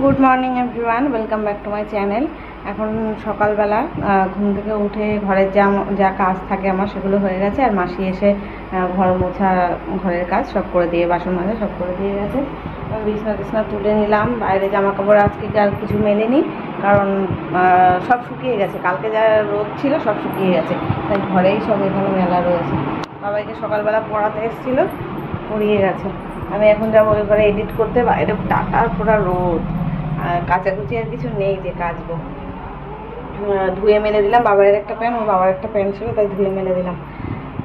Good morning everyone, welcome back to my channel. এখন সকালবেলা ঘুম থেকে উঠে ঘরের যা কাজ থাকে আমার সেগুলো হয়ে গেছে। আর মাসি এসে ঘর মোছা, ঘরের কাজ সব করে দিয়ে, বাসন মাজা সব করে দিয়ে গেছে। বিছনা তুলে নিলাম। বাইরে জামা কাপড় আজকে আর কিছু মেলেনি, কারণ সব শুকিয়ে গেছে। কালকে যা রোদ ছিল সব শুকিয়ে গেছে, তাই ঘরেই সব এখানে মেলা রয়েছে। বাবাইকে সকালবেলা পড়াতে এসেছিলো, পড়িয়ে গেছে। আমি এখন যাবো ওই ঘরে এডিট করতে। বাইরে টাটার পুরা রোদ, কাচাকুচি আর কিছু নেই যে কাচবো। ধুয়ে মেলে দিলাম। বাবার একটা প্যান্ট, ওর বাবার একটা প্যান্ট ছিল, তাই ধুয়ে মেলে দিলাম।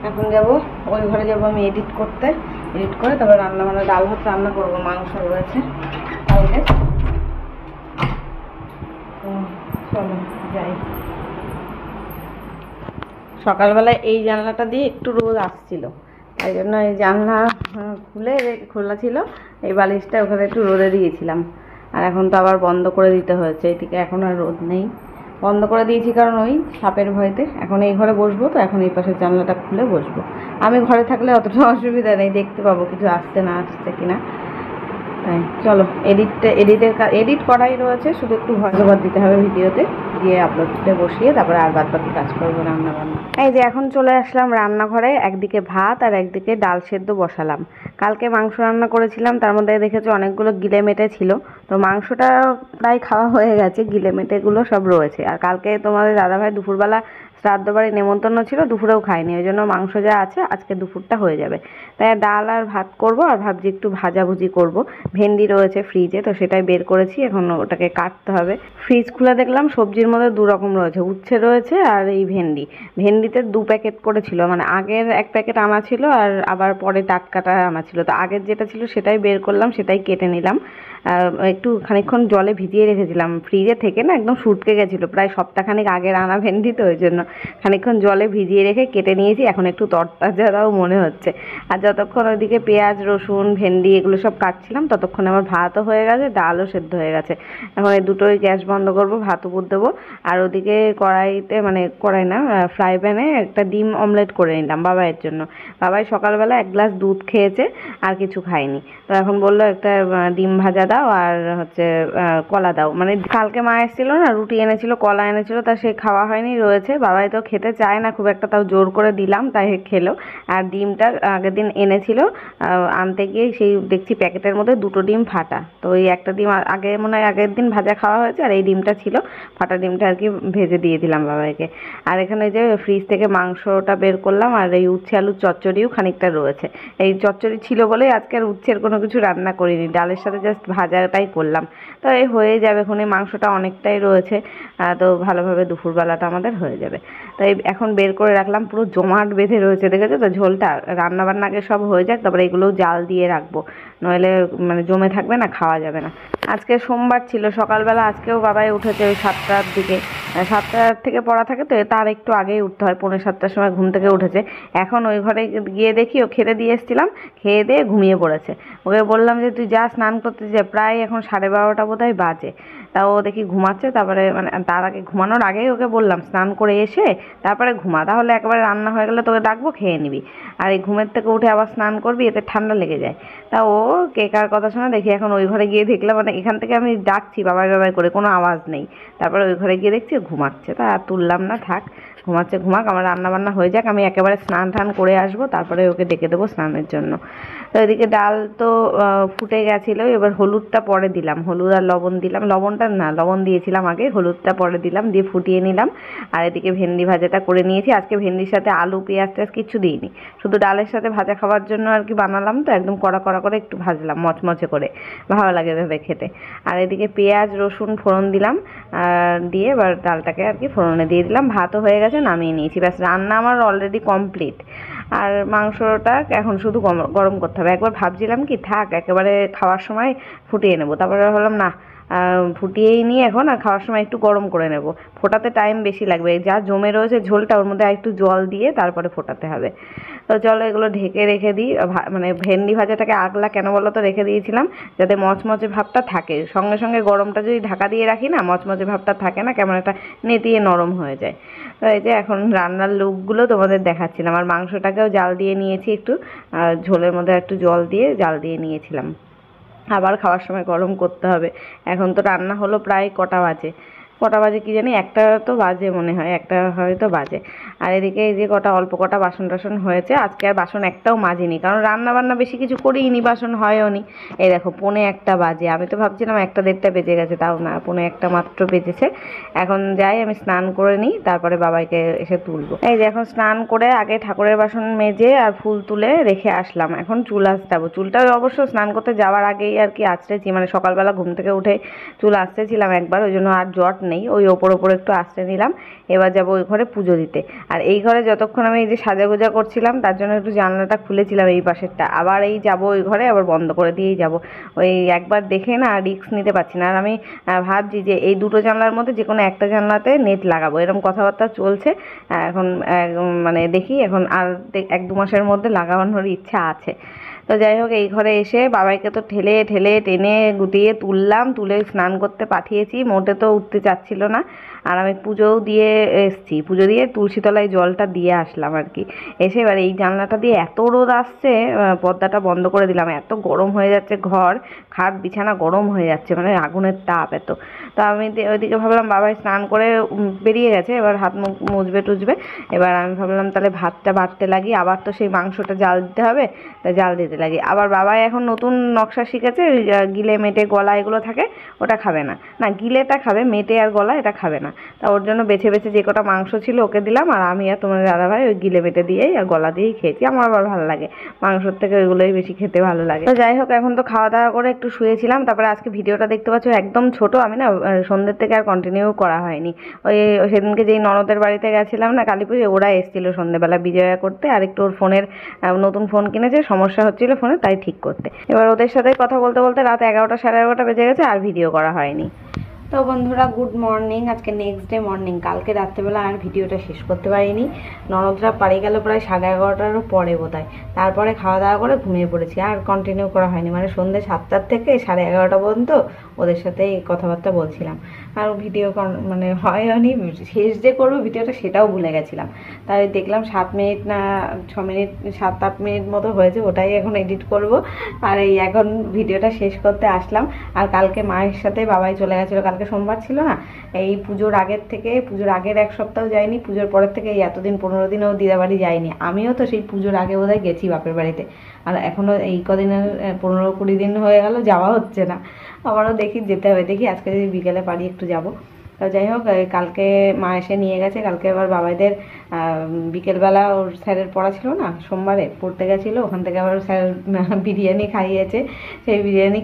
এখন যাব ওই ঘরে, যাবো আমি এডিট করতে। এডিট করে তারপর রান্না, মানে ডাল ভাত রান্না করবো। মাংস রয়েছে কালকে। চলো যাই। সকালবেলায় এই জানলাটা দিয়ে একটু রোদ আসছিল, তাই জন্য এই জানলা খোলা ছিল। এই বালিশটা ওখানে একটু রোদে দিয়েছিলাম, আর এখন তো আবার বন্ধ করে দিতে হয়েছে। এইদিকে এখন আর রোদ নেই, বন্ধ করে দিয়েছি কারণ ওই সাপের ভয়তে। এখন এই ঘরে বসবো, তো এখন এই পাশের জানলাটা খুলে বসবো। আমি ঘরে থাকলে অতটা অসুবিধা নেই, দেখতে পাবো কিছু আসছে না আসছে কিনা। তাই চলো এডিট করাই রয়েছে, শুধু একটু ভয়েস দিতে হবে ভিডিওতে, দিয়ে আপলোডে বসিয়ে তারপরে আর বাদ বাকি কাজ করবো, রান্না বান্না। এই যে এখন চলে আসলাম রান্নাঘরে। একদিকে ভাত আর একদিকে ডাল সেদ্ধ বসালাম। কালকে মাংস রান্না করেছিলাম, তার মধ্যে দেখেছো অনেকগুলো গিলে মেটে ছিল। তো মাংসটা প্রায় খাওয়া হয়ে গেছে, গিলে মেটেগুলো সব রয়েছে। আর কালকে তোমাদের দাদাভাই দুপুরবেলা শ্রাদ্ধ বাড়ি নেমন্তন্ন ছিল, দুপুরেও খাইনি, ওই জন্য মাংস যা আছে আজকে দুপুরটা হয়ে যাবে। তাই ডাল আর ভাত করব, আর ভাবছি একটু ভাজাভুজি করব। ভেন্ডি রয়েছে ফ্রিজে, তো সেটাই বের করেছি, এখন ওটাকে কাটতে হবে। ফ্রিজ খুলে দেখলাম সবজির মধ্যে দু রকম রয়েছে, উচ্ছে রয়েছে আর এই ভেন্ডিতে 2 প্যাকেট করেছিল, মানে আগের 1 প্যাকেট আনা ছিল আর আবার পরে টাটকাটা আনা ছিল। তো আগের যেটা ছিল সেটাই বের করলাম, সেটাই কেটে নিলাম। একটু খানিকক্ষণ জলে ভিজিয়ে রেখেছিলাম, ফ্রিজে থেকে না একদম শুটকে গেছিলো, প্রায় সপ্তাহখানিক আগের আনা ভেন্ডি, তো ওই জন্য খানিকক্ষণ জলে ভিজিয়ে রেখে কেটে নিয়েছি। এখন একটু তরতাজাও মনে হচ্ছে। আর যতক্ষণ ওইদিকে পেঁয়াজ, রসুন, ভেন্ডি এগুলো সব কাটছিলাম, ততক্ষণ আমার ভাতও হয়ে গেছে, ডালও সেদ্ধ হয়ে গেছে। এখন এই দুটোই গ্যাস বন্ধ করবো, ভাত উপর দেবো। আর ওদিকে কড়াইতে, মানে কড়াই না, ফ্রাই প্যানে একটা ডিম অমলেট করে নিলাম বাবাইয়ের জন্য। বাবাই সকালবেলা 1 গ্লাস দুধ খেয়েছে, আর কিছু খায়নি। তো এখন বললো একটা ডিম ভাজা দাও, আর হচ্ছে কলা দাও। মানে কালকে মা এসেছিল না, রুটি এনেছিল, কলা এনেছিল, তা সে খাওয়া হয়নি, রয়েছে। বাবাই তো খেতে চায় না খুব একটা, তাও জোর করে দিলাম, তাই খেলো। আর ডিমটা আগের দিন এনেছিল, আনতে গিয়ে সেই দেখছি প্যাকেটের মধ্যে 2টো ডিম ফাটা। তো ওই একটা ডিম আগে মনে হয় আগের দিন ভাজা খাওয়া হয়েছে, আর এই ডিমটা ছিল, ফাটা ডিমটা আর কি ভেজে দিয়ে দিলাম বাবাইকে। আর এখানে যে ফ্রিজ থেকে মাংসটা বের করলাম, আর এই উচ্ছে আলুর চচ্চড়িও খানিকটা রয়েছে। এই চচ্চড়ি ছিল বলেই আজকে আর উচ্ছের কোনো কিছু রান্না করিনি, ডালের সাথে জাস্ট ভাজাটাই করলাম। তো এই হয়ে যাবে, এখন এই মাংসটা অনেকটাই রয়েছে, তো ভালোভাবে দুপুরবেলাটা আমাদের হয়ে যাবে। তাই এখন বের করে রাখলাম, পুরো জমাট বেঁধে রয়েছে, দেখেছো তো ঝোলটা। রান্না বান্না আগে সব হয়ে যাক, তারপরে এগুলোও জাল দিয়ে রাখবো, নইলে মানে জমে থাকবে না, খাওয়া যাবে না। আজকে সোমবার ছিল, সকালবেলা আজকেও বাবাই উঠেছে ওই 7টার দিকে। 7টার থেকে পড়া থাকে, তো তার একটু আগেই উঠতে হয়, 6:45 সময় ঘুম থেকে উঠেছে। এখন ওই ঘরে গিয়ে দেখি ও খেতে দিয়ে এসেছিলাম, খেয়ে দিয়ে ঘুমিয়ে পড়েছে। ওকে বললাম যে তুই যা স্নান করতে যা, প্রায় এখন 12:30 বোধহয় বাজে। তা ও দেখি ঘুমাচ্ছে। তারপরে মানে তার আগে, ঘুমানোর আগেই ওকে বললাম স্নান করে এসে তারপরে ঘুমা, তাহলে একবারে রান্না হয়ে গেলে তোকে ডাকবো, খেয়ে নিবি। আর এই ঘুমের থেকে উঠে আবার স্নান করবি, এতে ঠান্ডা লেগে যায়। তা ও কে কার কথা শোনা দেখি। এখন ওই ঘরে গিয়ে দেখলাম, মানে এখান থেকে আমি ডাকছি বাবাই বাবাই করে, কোনো আওয়াজ নেই। তারপরে ওই ঘরে গিয়ে দেখছি ঘুমাচ্ছে। তা আর তুললাম না, থাক ঘুমাচ্ছে ঘুমাক, আমার রান্না বান্না হয়ে যাক, আমি একেবারে স্নান টান করে আসবো, তারপরে ওকে ডেকে দেবো স্নানের জন্য। তো এদিকে ডাল তো ফুটে গেছিলো, এবার হলুদটা পরে দিলাম, হলুদ আর লবণ দিলাম। লবণটা না, লবণ দিয়েছিলাম আগে, হলুদটা পরে দিলাম, দিয়ে ফুটিয়ে নিলাম। আর এদিকে ভেন্ডি ভাজাটা করে নিয়েছি। আজকে ভেন্ডির সাথে আলু, পেঁয়াজ টেয়াজ কিচ্ছু দিইনি, শুধু ডালের সাথে ভাজা খাওয়ার জন্য আর কি বানালাম। তো একদম কড়া কড়া করে একটু ভাজলাম, মচমচে করে, ভালো লাগে ভেবে খেতে। আর এদিকে পেঁয়াজ রসুন ফোড়ন দিলাম, দিয়ে এবার ডালটাকে আর কি ফোড়নে দিয়ে দিলাম। ভাতও হয়ে গেছে, নামিয়ে নিয়েছি, ব্যাস রান্না আমার অলরেডি কমপ্লিট। আর মাংসটা এখন শুধু গরম করতে হবে। একবার ভাবছিলাম কি থাক একেবারে খাওয়ার সময় ফুটিয়ে নেবো, তারপরে ভাবলাম না, ফুটিয়েই নিয়ে এখন, আর খাওয়ার সময় একটু গরম করে নেব। ফোটাতে টাইম বেশি লাগবে, যা জমে রয়েছে ঝোলটা, ওর মধ্যে একটু জল দিয়ে তারপরে ফোটাতে হবে। তো চলো এগুলো ঢেকে রেখে দিই। মানে ভেন্ডি ভাজাটাকে আগলা কেন বলো তো রেখে দিয়েছিলাম, যাতে মচমচে ভাবটা থাকে। সঙ্গে সঙ্গে গরমটা যদি ঢাকা দিয়ে রাখি না, মচমচে ভাবটা থাকে না, কেমন একটা নেতিয়ে নরম হয়ে যায়। তো এই যে এখন রান্নার লুকগুলো তোমাদের দেখাচ্ছিলাম। আর মাংসটাকেও জাল দিয়ে নিয়েছি একটু, ঝোলের মধ্যে একটু জল দিয়ে জাল দিয়ে নিয়েছিলাম। আবার খাওয়ার সময় গরম করতে হবে। এখন তো রান্না হলো প্রায় কটা বাজে কি জানি, একটা তো বাজে মনে হয়, একটা হয়তো বাজে। আর এদিকে এই যে অল্প কটা বাসন টাসন হয়েছে, আজকে আর বাসন একটাও মাজিনি, কারণ রান্না বান্না বেশি কিছু করিনি, বাসন হয়ও নি। এই দেখো 1:45 বাজে, আমি তো ভাবছিলাম 1:30 বেজে গেছে, তাও না, 1:45 মাত্র বেজেছে। এখন যাই আমি স্নান করে নিই, তারপরে বাবাইকে এসে তুলবো। এই যে এখন স্নান করে আগে ঠাকুরের বাসন মেজে আর ফুল তুলে রেখে আসলাম, এখন চুল আঁচড়াবো। চুলটা অবশ্য স্নান করতে যাওয়ার আগেই আর কি আঁচড়েছি, মানে সকালবেলা ঘুম থেকে উঠে চুল আঁচড়েছিলাম একবার, ওই জন্য আর জট নেই, ওই ওপর একটু আঁচড়ে নিলাম। এবার যাবো ওই ঘরে পুজো দিতে। আর এই ঘরে যতক্ষণ আমি এই যে সাজাগোজা করছিলাম, তার জন্য একটু জানলাটা খুলেছিলাম এই পাশেরটা, আবার এই যাবো ওই ঘরে, আবার বন্ধ করে দিয়েই যাব। ওই একবার দেখে না রিস্ক নিতে পারছি না। আর আমি ভাবছি যে এই দুটো জানলার মধ্যে যে কোনো একটা জানলাতে নেট লাগাবো, এরকম কথাবার্তা চলছে এখন। মানে দেখি এখন আর 1-2 মাসের মধ্যে লাগানোর ইচ্ছা আছে। তো যাই হোক, এই ঘরে এসে বাবাইকে তো ঠেলে ঠেলে টেনে গুটিয়ে তুললাম, তুলে স্নান করতে পাঠিয়েছি, মোটে তো উঠতে চাচ্ছিল না। আর আমি পুজোও দিয়ে এসছি, পুজো দিয়ে তুলসীতলায় জলটা দিয়ে আসলাম আর কি। এসে এবার এই জানলাটা দিয়ে এত রোদ আসছে, পর্দাটা বন্ধ করে দিলাম, এত গরম হয়ে যাচ্ছে ঘর, খাট বিছানা গরম হয়ে যাচ্ছে, মানে আগুনের তাপ এত। তো আমি ওইদিকে ভাবলাম বাবাই স্নান করে বেরিয়ে গেছে, এবার হাত মুখ মুছবে টুছবে। এবার আমি ভাবলাম তাহলে ভাতটা বাড়তে লাগি, আবার তো সেই মাংসটা জাল দিতে হবে, তাই জাল দিতে লাগি। আবার বাবাই এখন নতুন নকশা শিখেছে, গিলে মেটে গলা এগুলো থাকে, ওটা খাবে না, না গিলেটা খাবে, মেটে আর গলা এটা খাবে না। তা ওর জন্য বেছে বেছে যে কটা মাংস ছিল ওকে দিলাম, আর আমি আর তোমার দাদাভাই ওই গিলে মেটে দিয়েই আর গলা দিয়েই খেয়েছি। আমার আবার ভালো লাগে, মাংসর থেকে ওইগুলোই বেশি খেতে ভালো লাগে। তো যাই হোক, এখন তো খাওয়া দাওয়া করে একটু শুয়েছিলাম, তারপরে আজকে ভিডিওটা দেখতে পাচ্ছ একদম ছোট, আমি না সন্ধ্যের থেকে আর কন্টিনিউ করা হয়নি। ওই সেদিনকে যেই ননদের বাড়িতে গেছিলাম না কালী পুজো, ওরা এসেছিল সন্ধ্যেবেলা বিজয়া করতে, আর একটু ওর ফোনের নতুন ফোন কিনেছে, সমস্যা হচ্ছিল ফোনে, তাই ঠিক করতে। এবার ওদের সাথে কথা বলতে বলতে রাত 11টা 11:30 বেজে গেছে, আর ভিডিও করা হয়নি। তো বন্ধুরা, গুড মর্নিং। আজকে নেক্সট ডে মর্নিং। কালকে রাত্রেবেলা আর ভিডিওটা শেষ করতে পারিনি, ননদরা বাড়ি গেল প্রায় 11:30টারও পরে বোধহয়। তারপরে খাওয়া দাওয়া করে ঘুমিয়ে পড়েছি, আর কন্টিনিউ করা হয়নি, মানে সন্ধ্যে 7টার থেকে 11:30 পর্যন্ত ওদের সাথে কথাবার্তা বলছিলাম। আর ভিডিও মানে হয়নি, শেষ যে করবো ভিডিওটা সেটাও ভুলে গেছিলাম। তাই দেখলাম 7 মিনিট না 6 মিনিট, 7-8 মিনিট মতো হয়েছে, ওটাই এখন এডিট করব। আর এই এখন ভিডিওটা শেষ করতে আসলাম। আর কালকে মায়ের সাথে বাবাই চলে গেছিলো, কালকে সোমবার ছিল না, এই পুজোর আগের থেকে, পুজোর আগের 1 সপ্তাহ যায়নি, পুজোর পরের থেকে এই এতদিন 15 দিনও দিদা বাড়ি যায়নি। আমিও তো সেই পুজোর আগে বোধহয় গেছি বাপের বাড়িতে, আর এখনও এই কদিনের 15-20 দিন হয়ে গেল যাওয়া হচ্ছে না। আবারও দেখি যেতে হবে, দেখি আজকে যদি বিকেলে পারি একটু যাব। তো যাই হোক, কালকে মা এসে নিয়ে গেছে। কালকে আবার বাবাইদের বিকেলবেলা ওর স্যারের পড়া ছিল না, সোমবারে পড়তে গেছিলো, ওখান থেকে আবার স্যার বিরিয়ানি খাইয়েছে। সেই বিরিয়ানি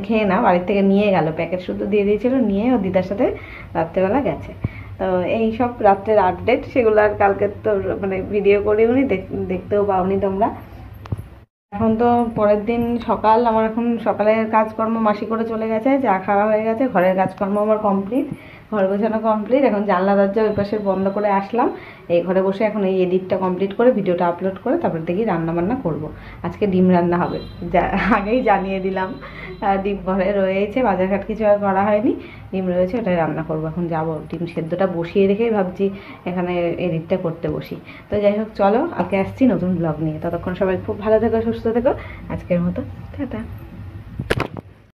খেয়ে না বাড়ির থেকে নিয়ে গেল, প্যাকেট শুধু দিয়ে দিয়েছিল, নিয়ে ও দিদার সাথে রাত্রেবেলা গেছে। তো এই সব রাত্রের আপডেট, সেগুলো আর কালকে তো মানে ভিডিও করিওনি, দেখতেও পাওনি তোমরা। এখন তো পরের দিন সকাল, আমার এখন সকালের কাজকর্ম মাসি করে চলে গেছে, চা খাওয়া হয়ে গেছে, ঘরের কাজকর্ম আমার কমপ্লিট, ঘর গোছানো কমপ্লিট। এখন জানলা দরজা ওই পাশে বন্ধ করে আসলাম, এই ঘরে বসে এখন এই এডিটটা কমপ্লিট করে ভিডিওটা আপলোড করে তারপর দেখি রান্না বান্না করবো। আজকে ডিম রান্না হবে, আগেই জানিয়ে দিলাম। ডিম ঘরে রয়েছে, বাজারঘাট কিছু আর করা হয়নি, ডিম রয়েছে, ওটাই রান্না করবো। এখন যাবো, ডিম সেদ্ধটা বসিয়ে রেখেই ভাবছি এখানে এডিটটা করতে বসি। তো যাই হোক, চলো আজকে আসছি নতুন ব্লগ নিয়ে। ততক্ষণ সবাই খুব ভালো থেকো, সুস্থ থেকো। আজকের মতো টাটা।